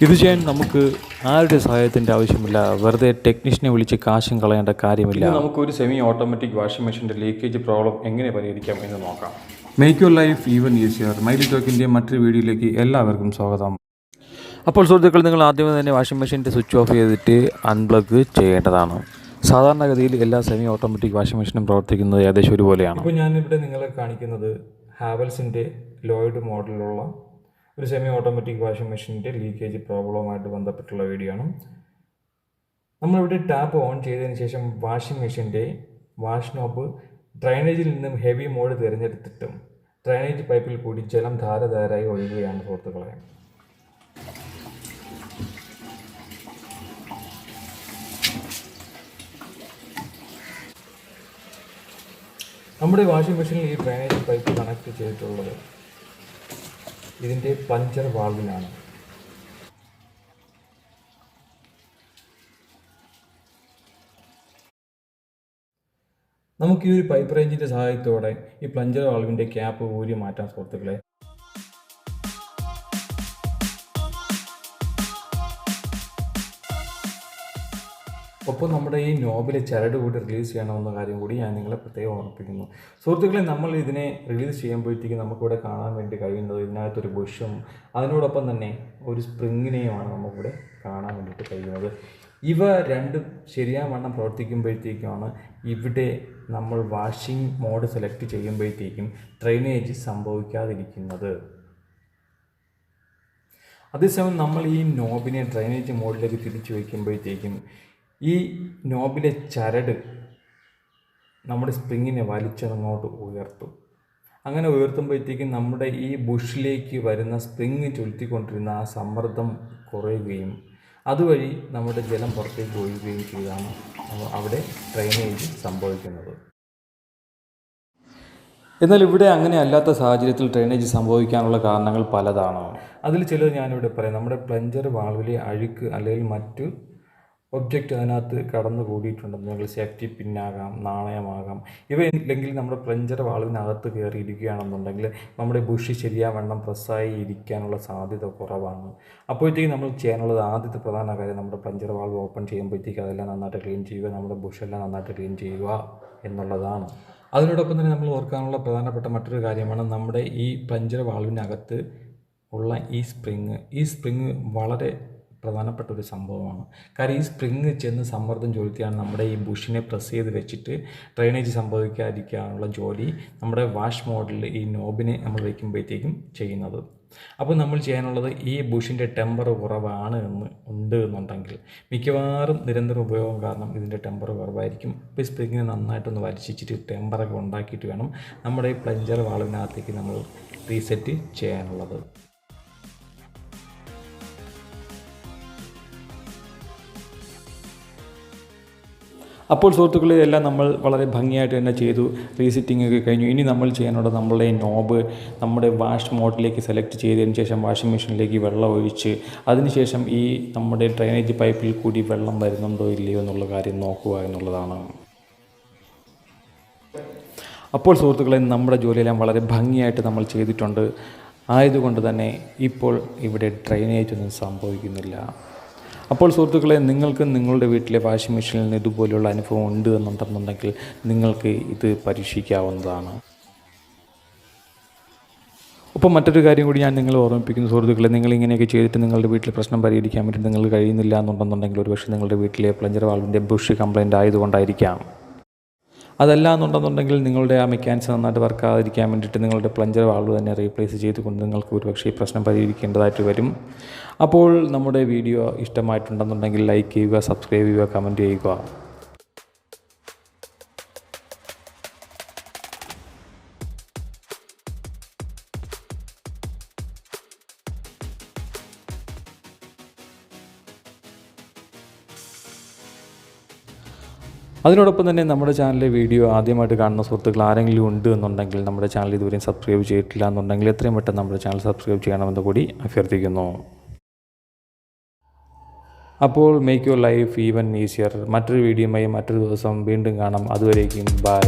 ഇത് ചെയ്യാൻ നമുക്ക് ആരുടെ സഹായത്തിൻ്റെ ആവശ്യമില്ല. വെറുതെ ടെക്നീഷ്യനെ വിളിച്ച് കാശും കളയേണ്ട കാര്യമില്ല. നമുക്കൊരു സെമി ഓട്ടോമാറ്റിക് വാഷിംഗ് മെഷീൻ്റെ ലീക്കേജ് പ്രോബ്ലം എങ്ങനെ പരിഹരിക്കാം എന്ന് നോക്കാം. Make your life even easier. മൈലി-ടോക്കിൻ്റെ മറ്റൊരു വീഡിയോയിലേക്ക് എല്ലാവർക്കും സ്വാഗതം. അപ്പോൾ സുഹൃത്തുക്കൾ, നിങ്ങൾ ആദ്യമേ തന്നെ വാഷിംഗ് മെഷീൻ്റെ സ്വിച്ച് ഓഫ് ചെയ്തിട്ട് അൺപ്ലഗ് ചെയ്യേണ്ടതാണ്. സാധാരണഗതിയിൽ എല്ലാ സെമി ഓട്ടോമാറ്റിക് വാഷിംഗ് മെഷീനും പ്രവർത്തിക്കുന്നത് ഏകദേശം ഒരുപോലെയാണ്. ഇപ്പോൾ ഞാനിവിടെ നിങ്ങളെ കാണിക്കുന്നത് ഹാവൽസിൻ്റെ ലോയിഡ് മോഡലിലുള്ള ഒരു സെമി ഓട്ടോമാറ്റിക് വാഷിംഗ് മെഷീൻ്റെ ലീക്കേജ് പ്രോബ്ലവുമായിട്ട് ബന്ധപ്പെട്ടുള്ള വീഡിയോ ആണ്. നമ്മളിവിടെ ടാപ്പ് ഓൺ ചെയ്തതിന് ശേഷം വാഷിംഗ് മെഷീൻ്റെ വാഷ് നോബ് ഡ്രൈനേജിൽ നിന്നും ഹെവി മോഡ് തിരഞ്ഞെടുത്തിട്ടും ഡ്രൈനേജ് പൈപ്പിൽ കൂടി ജലം ധാരധാരായി ഒഴുകുകയാണ് സുഹൃത്തുക്കളെ. നമ്മുടെ വാഷിംഗ് മെഷീനിൽ ഈ ഡ്രൈനേജ് പൈപ്പ് കണക്ട് ചെയ്തിട്ടുള്ളത് ഇതിൻ്റെ പ്ലഞ്ചർ വാൾവിലാണ്. നമുക്ക് ഈ ഒരു പൈപ്പ് റേഞ്ചിൻ്റെ സഹായത്തോടെ ഈ പ്ലഞ്ചർ വാൾവിൻ്റെ ക്യാപ്പ് ഊരി മാറ്റാം സുഹൃത്തുക്കളെ. ഒപ്പം നമ്മുടെ ഈ നോബിലെ ചരട് കൂടി റിലീസ് ചെയ്യണമെന്ന കാര്യം കൂടി ഞാൻ നിങ്ങളെ പ്രത്യേകം ഓർമ്മിപ്പിക്കുന്നു. സുഹൃത്തുക്കളെ, നമ്മൾ ഇതിനെ റിലീസ് ചെയ്യുമ്പോഴത്തേക്ക് നമുക്കിവിടെ കാണാൻ വേണ്ടി കഴിയുന്നത് ഇതിനകത്തൊരു ബുഷും അതിനോടൊപ്പം തന്നെ ഒരു സ്പ്രിങ്ങിനെയുമാണ് നമുക്കിവിടെ കാണാൻ വേണ്ടിയിട്ട് കഴിയുന്നത്. ഇവ രണ്ടും ശരിയാവണ്ണം പ്രവർത്തിക്കുമ്പോഴത്തേക്കുമാണ് ഇവിടെ നമ്മൾ വാഷിംഗ് മോഡ് സെലക്ട് ചെയ്യുമ്പോഴത്തേക്കും ഡ്രെയിനേജ് സംഭവിക്കാതിരിക്കുന്നത്. അതേസമയം നമ്മൾ ഈ നോബിനെ ഡ്രെയിനേജ് മോഡിലേക്ക് തിരിച്ചു വയ്ക്കുമ്പോഴത്തേക്കും ഈ നോബിലെ ചരട് നമ്മുടെ സ്പ്രിങ്ങിനെ വലിച്ചങ്ങോട്ട് ഉയർത്തും. അങ്ങനെ ഉയർത്തുമ്പോഴത്തേക്കും നമ്മുടെ ഈ ബുഷിലേക്ക് വരുന്ന സ്പ്രിങ് ചുരുത്തിക്കൊണ്ടിരുന്ന ആ സമ്മർദ്ദം കുറയുകയും അതുവഴി നമ്മുടെ ജലം പുറത്തേക്ക് ഒഴുകുകയും ചെയ്താണ് അവിടെ ഡ്രെയിനേജ് സംഭവിക്കുന്നത്. എന്നാൽ ഇവിടെ അങ്ങനെ അല്ലാത്ത സാഹചര്യത്തിൽ ഡ്രെയിനേജ് സംഭവിക്കാനുള്ള കാരണങ്ങൾ പലതാണ്. അതിൽ ചിലത് ഞാനിവിടെ പറയാം. നമ്മുടെ പ്ലഞ്ചർ വാൾവിലെ അഴുക്ക് അല്ലെങ്കിൽ മറ്റു ഒബ്ജക്റ്റ് അതിനകത്ത് കടന്നു കൂടിയിട്ടുണ്ടെന്നുണ്ടെങ്കിൽ സേഫ്റ്റി പിന്നാകാം, നാണയമാകാം. ഇവ ഇല്ലെങ്കിൽ നമ്മുടെ പ്ലഞ്ചർ വാൾവിനകത്ത് കയറി ഇരിക്കുകയാണെന്നുണ്ടെങ്കിൽ നമ്മുടെ ബുഷ് ശരിയാവണ്ണം പ്രസ്സായി ഇരിക്കാനുള്ള സാധ്യത കുറവാണ്. അപ്പോഴത്തേക്കും നമ്മൾ ചെയ്യാനുള്ളത് ആദ്യത്തെ പ്രധാന കാര്യം നമ്മുടെ പ്ലഞ്ചർ വാൾവ് ഓപ്പൺ ചെയ്യുമ്പോഴത്തേക്ക് അതെല്ലാം നന്നായിട്ട് ക്ലീൻ ചെയ്യുക, നമ്മുടെ ബുഷെല്ലാം നന്നായിട്ട് ക്ലീൻ ചെയ്യുക എന്നുള്ളതാണ്. അതിനോടൊപ്പം തന്നെ നമ്മൾ ഓർക്കാനുള്ള പ്രധാനപ്പെട്ട മറ്റൊരു കാര്യമാണ് നമ്മുടെ ഈ പ്ലഞ്ചർ വാൾവിനകത്ത് ഉള്ള ഈ സ്പ്രിങ് വളരെ പ്രധാനപ്പെട്ട ഒരു സംഭവമാണ്. കാരണം ഈ സ്പ്രിങ് ചെന്ന് സമ്മർദ്ദം ചെലുത്തിയാണ് നമ്മുടെ ഈ ബുഷിനെ പ്രസ് ചെയ്ത് വെച്ചിട്ട് ഡ്രെയിനേജ് സംഭവിക്കാതിരിക്കാനുള്ള ജോലി നമ്മുടെ വാഷ് മോഡിൽ ഈ നോബിനെ നമ്മൾ വയ്ക്കുമ്പോഴത്തേക്കും ചെയ്യുന്നത്. അപ്പോൾ നമ്മൾ ചെയ്യാനുള്ളത് ഈ ബുഷിൻ്റെ ടെമ്പർ കുറവാണ് എന്നുണ്ടെങ്കിൽ മിക്കവാറും നിരന്തര ഉപയോഗം കാരണം ഇതിൻ്റെ ടെമ്പർ കുറവായിരിക്കും. അപ്പോൾ ഈ സ്പ്രിങ്ങിനെ നന്നായിട്ടൊന്ന് വലിച്ചിട്ട് ടെമ്പറൊക്കെ ഉണ്ടാക്കിയിട്ട് വേണം നമ്മുടെ ഈ പ്ലഞ്ചർ വാൾവിനകത്തേക്ക് നമ്മൾ റീസെറ്റ് ചെയ്യാനുള്ളത്. അപ്പോൾ സുഹൃത്തുക്കളെ, എല്ലാം നമ്മൾ വളരെ ഭംഗിയായിട്ട് തന്നെ ചെയ്തു. റീസെറ്റിംഗ് ഒക്കെ കഴിഞ്ഞു. ഇനി നമ്മൾ ചെയ്യാനുള്ളത് നമ്മളുടെ നോബ് നമ്മുടെ വാഷ് മോഡിലേക്ക് സെലക്ട് ചെയ്തതിന് ശേഷം വാഷിംഗ് മെഷീനിലേക്ക് വെള്ളം ഒഴിച്ച് അതിനുശേഷം ഈ നമ്മുടെ ഡ്രെയിനേജ് പൈപ്പിൽ കൂടി വെള്ളം വരുന്നുണ്ടോ ഇല്ലയോ എന്നുള്ള കാര്യം നോക്കുക എന്നുള്ളതാണ്. അപ്പോൾ സുഹൃത്തുക്കളെ, നമ്മുടെ ജോലിയെല്ലാം വളരെ ഭംഗിയായിട്ട് നമ്മൾ ചെയ്തിട്ടുണ്ട്. ആയതുകൊണ്ട് തന്നെ ഇപ്പോൾ ഇവിടെ ഡ്രെയിനേജ് ഒന്നും സംഭവിക്കുന്നില്ല. അപ്പോൾ സുഹൃത്തുക്കളെ, നിങ്ങൾക്ക് നിങ്ങളുടെ വീട്ടിലെ വാഷിംഗ് മെഷീനിൽ നിന്ന് ഇതുപോലെയുള്ള അനുഭവം ഉണ്ട് എന്നുണ്ടെന്നുണ്ടെങ്കിൽ നിങ്ങൾക്ക് ഇത് പരീക്ഷിക്കാവുന്നതാണ്. അപ്പോൾ മറ്റൊരു കാര്യം കൂടി ഞാൻ നിങ്ങളെ ഓർമ്മിപ്പിക്കുന്നു സുഹൃത്തുക്കളെ, നിങ്ങൾ ഇങ്ങനെയൊക്കെ ചെയ്തിട്ട് നിങ്ങളുടെ വീട്ടിലെ പ്രശ്നം പരിഹരിക്കാൻ വേണ്ടി നിങ്ങൾക്ക് കഴിയുന്നില്ല എന്നുണ്ടെന്നുണ്ടെങ്കിൽ ഒരുപക്ഷെ നിങ്ങളുടെ വീട്ടിലെ പ്ലഞ്ചർ വാൾവിൻ്റെ ബുഷ് കംപ്ലൈൻറ്റ് ആയതുകൊണ്ടായിരിക്കാം. അതല്ല എന്നുണ്ടെന്നുണ്ടെങ്കിൽ നിങ്ങളുടെ ആ മെക്കാനിക്സ് നന്നായിട്ട് വർക്കാതിരിക്കാൻ വേണ്ടിയിട്ട് നിങ്ങളുടെ പ്ലഞ്ചർ വാൾവ് തന്നെ റീപ്ലേസ് ചെയ്തുകൊണ്ട് നിങ്ങൾക്ക് ഒരുപക്ഷെ ഈ പ്രശ്നം പരിഹരിക്കേണ്ടതായിട്ട് വരും. അപ്പോൾ നമ്മുടെ വീഡിയോ ഇഷ്ടമായിട്ടുണ്ടെന്നുണ്ടെങ്കിൽ ലൈക്ക് ചെയ്യുക, സബ്സ്ക്രൈബ് ചെയ്യുക, കമൻറ്റ് ചെയ്യുക. അതിനോടൊപ്പം തന്നെ നമ്മുടെ ചാനലിലെ വീഡിയോ ആദ്യമായിട്ട് കാണുന്ന സുഹൃത്തുക്കൾ ആരെങ്കിലും ഉണ്ട് എന്നുണ്ടെങ്കിൽ നമ്മുടെ ചാനൽ ഇതുവരെയും സബ്സ്ക്രൈബ് ചെയ്തിട്ടില്ല എന്നുണ്ടെങ്കിൽ എത്രയും പെട്ടെന്ന് നമ്മുടെ ചാനൽ സബ്സ്ക്രൈബ് ചെയ്യണമെന്ന് കൂടി അഭ്യർത്ഥിക്കുന്നു. അപ്പോൾ make your life even easier. മറ്റൊരു വീഡിയോയുമായി മറ്റൊരു ദിവസം വീണ്ടും കാണാം. അതുവരേക്കും ബൈ.